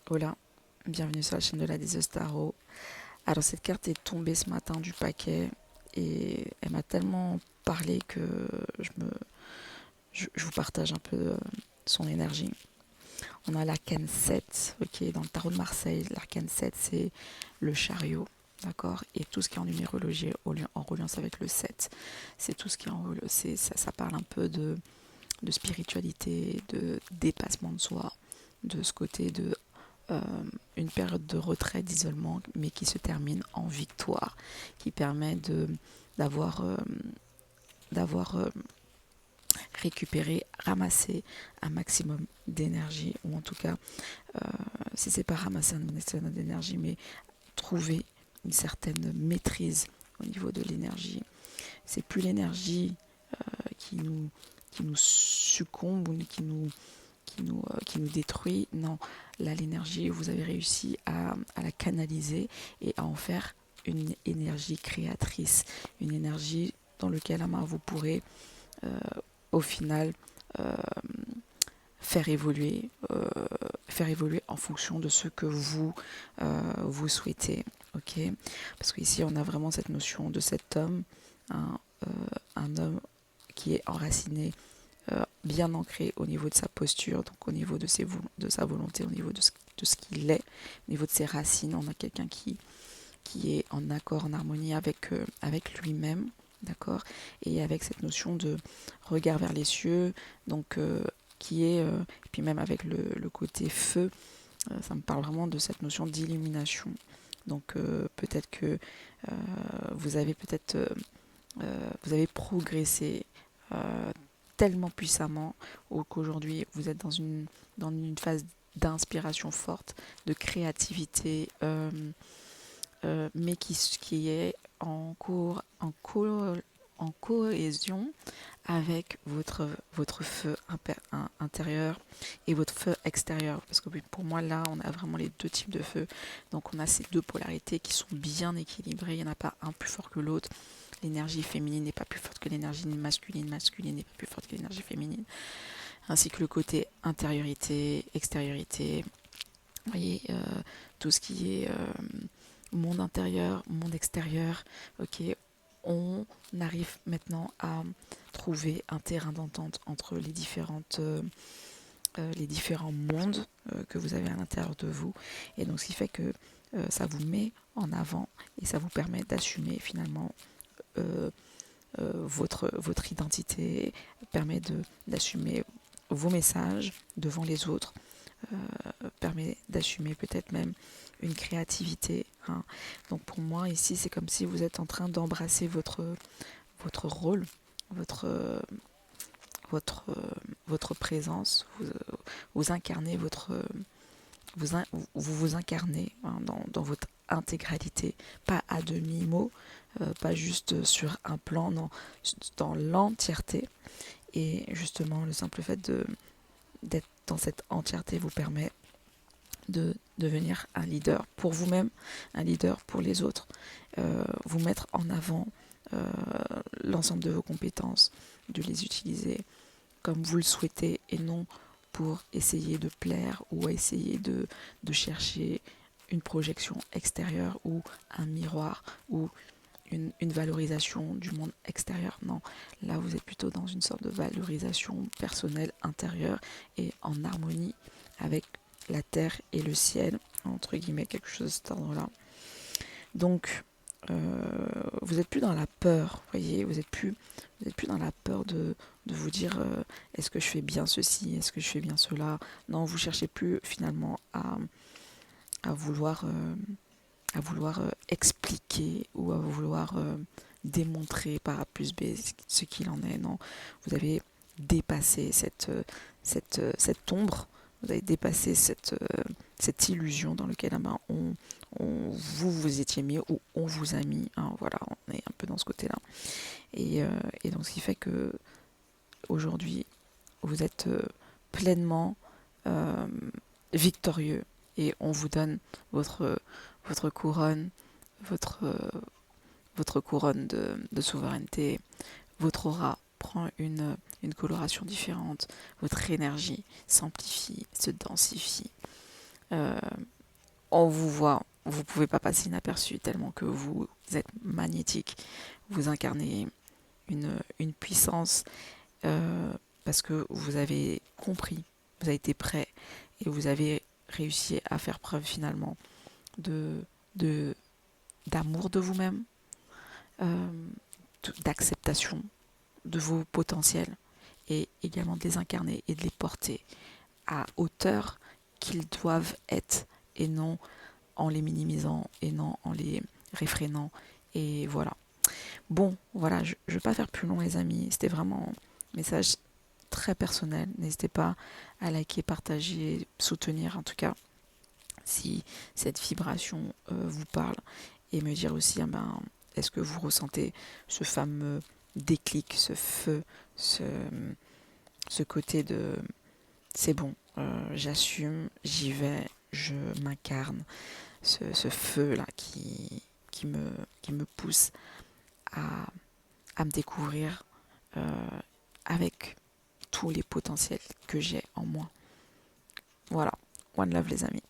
Hola, bienvenue sur la chaîne de la Déesse Tarot. Alors cette carte est tombée ce matin du paquet et elle m'a tellement parlé que je vous partage un peu son énergie. On a l'arcane 7, ok, dans le tarot de Marseille, l'arcane 7 c'est le chariot, d'accord, et tout ce qui est en numérologie en reliance avec le 7, c'est tout ce qui est ça parle un peu de spiritualité, de dépassement de soi, de ce côté de euh, une période de retrait, d'isolement, mais qui se termine en victoire, qui permet d'avoir d'avoir récupéré, ramassé un maximum d'énergie, ou en tout cas, si c'est pas ramasser un maximum d'énergie, mais trouver une certaine maîtrise au niveau de l'énergie. C'est plus l'énergie qui nous qui nous succombe ou qui nous détruit. Non, là, l'énergie, vous avez réussi à la canaliser et à en faire une énergie créatrice, une énergie dans laquelle vous pourrez au final euh, faire évoluer en fonction de ce que vous souhaitez. Ok, parce qu'ici on a vraiment cette notion de cet homme, hein, un homme qui est enraciné, bien ancré au niveau de sa posture, donc au niveau de sa volonté, au niveau de ce qu'il est, au niveau de ses racines. On a quelqu'un qui est en accord, en harmonie avec lui-même, d'accord, et avec cette notion de regard vers les cieux, donc qui est, et puis même avec le côté feu, ça me parle vraiment de cette notion d'illumination. Donc peut-être que vous avez progressé euh, tellement puissamment qu'aujourd'hui vous êtes dans une phase d'inspiration forte, de créativité, mais qui est en cohésion avec votre feu intérieur et votre feu extérieur. Parce que pour moi, là, on a vraiment les deux types de feu. Donc, on a ces deux polarités qui sont bien équilibrées. Il n'y en a pas un plus fort que l'autre. L'énergie féminine n'est pas plus forte que l'énergie masculine. Masculine n'est pas plus forte que l'énergie féminine. Ainsi que le côté intériorité, extériorité. Vous voyez, tout ce qui est monde intérieur, monde extérieur. Ok, on arrive maintenant à trouver un terrain d'entente entre les différents mondes que vous avez à l'intérieur de vous. Et donc, ce qui fait que ça vous met en avant et ça vous permet d'assumer finalement euh, votre identité, permet d'assumer vos messages devant les autres, permet d'assumer peut-être même une créativité, hein. Donc pour moi ici c'est comme si vous êtes en train d'embrasser votre rôle, votre, votre, votre présence, vous incarnez vous incarnez, hein, dans votre intégralité, pas à demi-mot, pas juste sur un plan, non, dans l'entièreté. Et justement, le simple fait d'être dans cette entièreté vous permet de devenir un leader pour vous-même, un leader pour les autres, vous mettre en avant euh, l'ensemble de vos compétences, de les utiliser comme vous le souhaitez et non pour essayer de plaire ou essayer de chercher une projection extérieure ou un miroir ou une valorisation du monde extérieur. Non, là vous êtes plutôt dans une sorte de valorisation personnelle intérieure et en harmonie avec la terre et le ciel, entre guillemets, quelque chose de cet ordre-là. Donc, vous n'êtes plus dans la peur, voyez, vous êtes plus dans la peur de vous dire est-ce que je fais bien ceci, est-ce que je fais bien cela. Non, vous cherchez plus finalement à vouloir, expliquer ou à vouloir démontrer par A plus B ce qu'il en est. Non, vous avez dépassé cette ombre, vous avez dépassé cette illusion dans laquelle vous étiez mis ou on vous a mis, hein, voilà, on est un peu dans ce côté-là. Et donc ce qui fait que aujourd'hui vous êtes pleinement euh, victorieux et on vous donne votre couronne, votre, votre couronne de souveraineté, votre aura prend une coloration différente, votre énergie s'amplifie, se densifie, Euh, on vous voit, vous pouvez pas passer inaperçu tellement que vous êtes magnétique. Vous incarnez une puissance parce que vous avez compris, vous avez été prêt et vous avez réussi à faire preuve finalement de, de d'amour de vous-même, euh, d'acceptation de vos potentiels et également de les incarner et de les porter à hauteur qu'ils doivent être et non en les minimisant et non en les réfrénant. Et voilà. Bon, voilà, je ne vais pas faire plus long les amis. C'était vraiment un message très personnel. N'hésitez pas à liker, partager, soutenir en tout cas si cette vibration vous parle et me dire aussi est-ce que vous ressentez ce fameux déclic, ce feu, ce côté de c'est bon, j'assume, j'y vais, je m'incarne, ce feu-là qui me pousse à, à me découvrir avec tous les potentiels que j'ai en moi. Voilà, one love les amis.